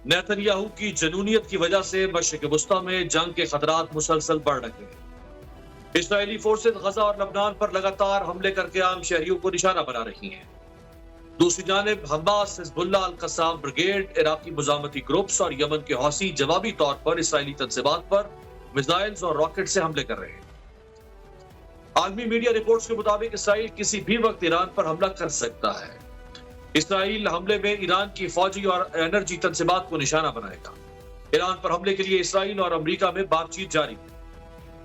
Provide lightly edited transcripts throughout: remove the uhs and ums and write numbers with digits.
نیتنیاہو کی جنونیت کی وجہ سے مشرق وسطی میں جنگ کے خطرات مسلسل بڑھ رہے ہیں۔ اسرائیلی فورسز غزہ اور لبنان پر لگاتار حملے کر کے عام شہریوں کو نشانہ بنا رہی ہیں۔ دوسری جانب حماس، حزب اللہ، القسام بریگیڈ، عراقی مزاحمتی گروپس اور یمن کے حوثی جوابی طور پر اسرائیلی تنصیبات پر میزائلز اور راکٹ سے حملے کر رہے ہیں۔ عالمی میڈیا رپورٹس کے مطابق اسرائیل کسی بھی وقت ایران پر حملہ کر سکتا ہے۔ اسرائیل حملے میں ایران کی فوجی اور انرجی تنصیبات کو نشانہ بنائے گا۔ ایران پر حملے کے لیے اسرائیل اور امریکہ میں بات چیت جاری ہے۔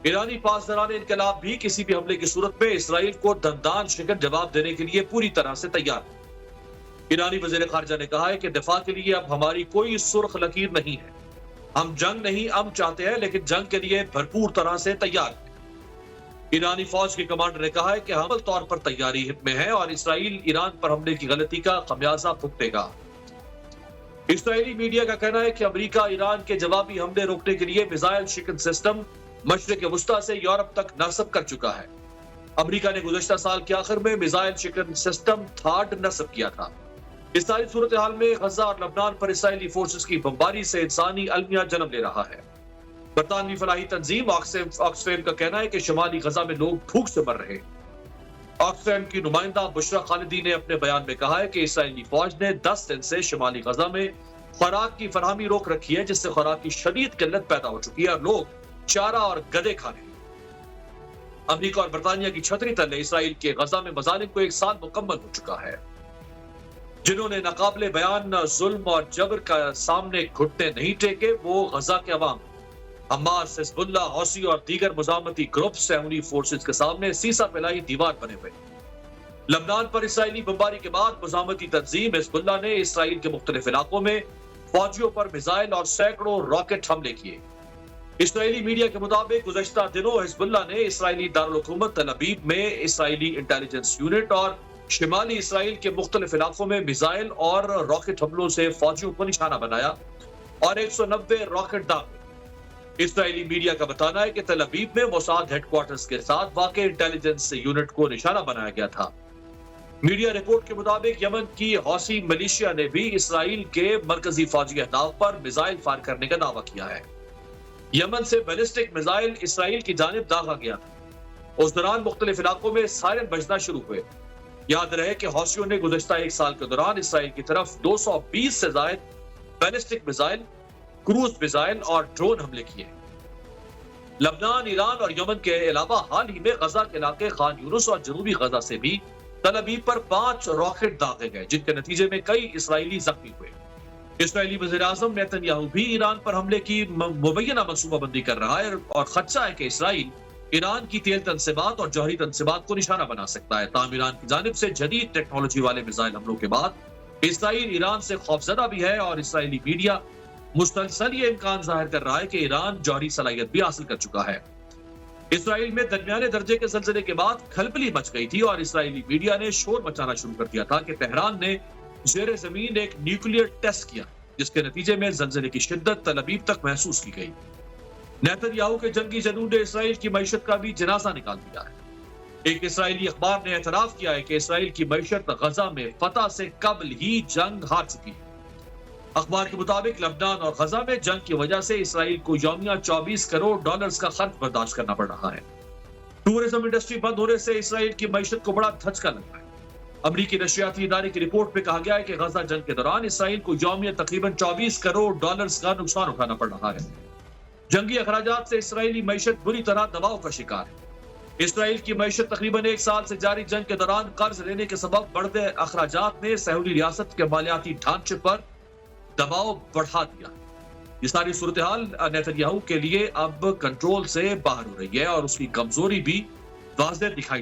ایرانی پاسداران انقلاب بھی کسی بھی حملے کی صورت میں اسرائیل کو دندان شکن جواب دینے کے لیے پوری طرح سے تیار ہے۔ ایرانی وزیر خارجہ نے کہا ہے کہ دفاع کے لیے اب ہماری کوئی سرخ لکیر نہیں ہے۔ ہم جنگ نہیں امن چاہتے ہیں، لیکن جنگ کے لیے بھرپور طرح سے تیار ہیں۔ ایرانی فوج کے کمانڈر نے کہا ہے کہ ہم طور پر تیاری میں ہیں اور اسرائیل ایران پر حملے کی غلطی کا خمیازہ بھگتے گا۔ اسرائیلی میڈیا کا کہنا ہے کہ امریکہ ایران کے جوابی حملے روکنے کے لیے میزائل شکن سسٹم مشرق وسطی سے یورپ تک نصب کر چکا ہے۔ امریکہ نے گزشتہ سال کے آخر میں میزائل شکن سسٹم تھاڈ نصب کیا تھا۔ اس ساری صورتحال میں غزہ اور لبنان پر اسرائیلی فورسز کی بمباری سے انسانی المیہ جنم لے رہا ہے۔ برطانوی فلاحی تنظیم آکسفیم کا کہنا ہے کہ شمالی غزہ میں لوگ بھوک سے مر رہے ہیں۔ آکسفیم کی نمائندہ بشرا خالدی نے اپنے بیان میں کہا ہے کہ اسرائیلی فوج نے 10 دن سے شمالی غزہ میں خوراک کی فراہمی روک رکھی ہے، جس سے خوراک کی شدید قلت پیدا ہو چکی ہے اور لوگ چارہ اور گدے کھا رہے ہیں۔ امریکہ اور برطانیہ کی چھتری تلے اسرائیل کے غزہ میں مظالم کو 1 سال مکمل ہو چکا ہے۔ جنہوں نے ناقابل بیان ظلم اور جبر کا سامنے گھٹنے نہیں ٹیکے، وہ غزہ کے عوام، حماس، حزب اللہ، حوثی اور دیگر مزاحمتی گروپ سیہونی فورسز کے سامنے سیسا پھیلائی دیوار بنے ہوئے۔ لبنان پر اسرائیلی بمباری کے بعد مزاحمتی تنظیم حزب اللہ نے اسرائیل کے مختلف علاقوں میں فوجیوں پر میزائل اور سینکڑوں راکٹ حملے کیے۔ اسرائیلی میڈیا کے مطابق گزشتہ دنوں حزب اللہ نے اسرائیلی دارالحکومت تل ابیب میں اسرائیلی انٹیلیجنس یونٹ اور شمالی اسرائیل کے مختلف علاقوں میں میزائل اور راکٹ حملوں سے فوجیوں کو نشانہ بنایا اور 190 راکٹ داغے۔ اسرائیلی میڈیا کا بتانا ہے کہ تل ابیب میں موساد ہیڈ کوارٹرز کے ساتھ واقع انٹیلیجنس یونٹ کو نشانہ بنایا گیا تھا۔ میڈیا رپورٹ کے مطابق یمن کی حوثی ملیشیا نے بھی اسرائیل کے مرکزی فوجی اہداف پر میزائل فائر کرنے کا دعویٰ کیا ہے۔ یمن سے بیلسٹک میزائل اسرائیل کی جانب داغا گیا تھا۔ اس دوران مختلف علاقوں میں سائرن بجنا شروع ہوئے۔ یاد رہے کہ حوثیوں نے گزشتہ 1 سال کے دوران اسرائیل کی طرف 220 سے زائد بیلسٹک میزائل، کروز میزائل اور ڈرون حملے کیے۔ لبنان، ایران اور یمن کے علاوہ حال ہی میں غزہ کے علاقے خان یونس اور جنوبی غزہ سے بھی تل ابیب پر 5 راکٹ داغے گئے، جن کے نتیجے میں کئی اسرائیلی زخمی ہوئے۔ اسرائیلی وزیر اعظم نیتنیاہو بھی ایران پر حملے کی مبینہ منصوبہ بندی کر رہا ہے اور خدشہ ہے کہ اسرائیل ایران کی تیل تنصیبات اور جوہری تنصیبات کو نشانہ بنا سکتا ہے۔ تاہم ایران کی جانب سے جدید ٹیکنالوجی والے میزائل حملوں کے بعد اسرائیل ایران سے خوفزدہ بھی ہے اور اسرائیلی میڈیا مسلسل یہ امکان ظاہر کر رہا ہے کہ ایران جوہری صلاحیت بھی حاصل کر چکا ہے۔ اسرائیل میں درمیانے درجے کے زلزلے کے بعد کھلبلی مچ گئی تھی اور اسرائیلی میڈیا نے شور مچانا شروع کر دیا تھا کہ تہران نے زیر زمین ایک نیوکلیئر ٹیسٹ کیا، جس کے نتیجے میں زلزلے کی شدت تل ابیب تک محسوس کی گئی۔ نیتنیاہو کے جنگی جنون نے اسرائیل کی معیشت کا بھی جنازہ نکال دیا ہے۔ ایک اسرائیلی اخبار نے اعتراف کیا ہے کہ اسرائیل کی معیشت غزہ میں فتح سے قبل ہی جنگ ہار چکی ہے۔ اخبار کے مطابق لبنان اور غزہ میں جنگ کی وجہ سے اسرائیل کو یومیہ $24 کروڑ کا خرچ برداشت کرنا پڑ رہا ہے۔ ٹورزم انڈسٹری بند ہونے سے اسرائیل کی معیشت کو بڑا دھچکا لگا ہے۔ امریکی نشریاتی ادارے کی رپورٹ میں کہا گیا ہے کہ غزہ جنگ کے دوران اسرائیل کو یومیہ تقریباً $24 کروڑ کا نقصان اٹھانا پڑ رہا ہے۔ جنگی اخراجات سے اسرائیلی معیشت بری طرح دباؤ کا شکار ہے۔ اسرائیل کی معیشت تقریباً 1 سال سے جاری جنگ کے دوران قرض لینے کے سبب بڑھتے اخراجات نے سہولی ریاست کے مالیاتی ڈھانچے پر دباؤ بڑھا دیا۔ یہ ساری صورتحال نیتنیاہو کے لیے اب کنٹرول سے باہر ہو رہی ہے اور اس کی کمزوری بھی واضح دکھائی دے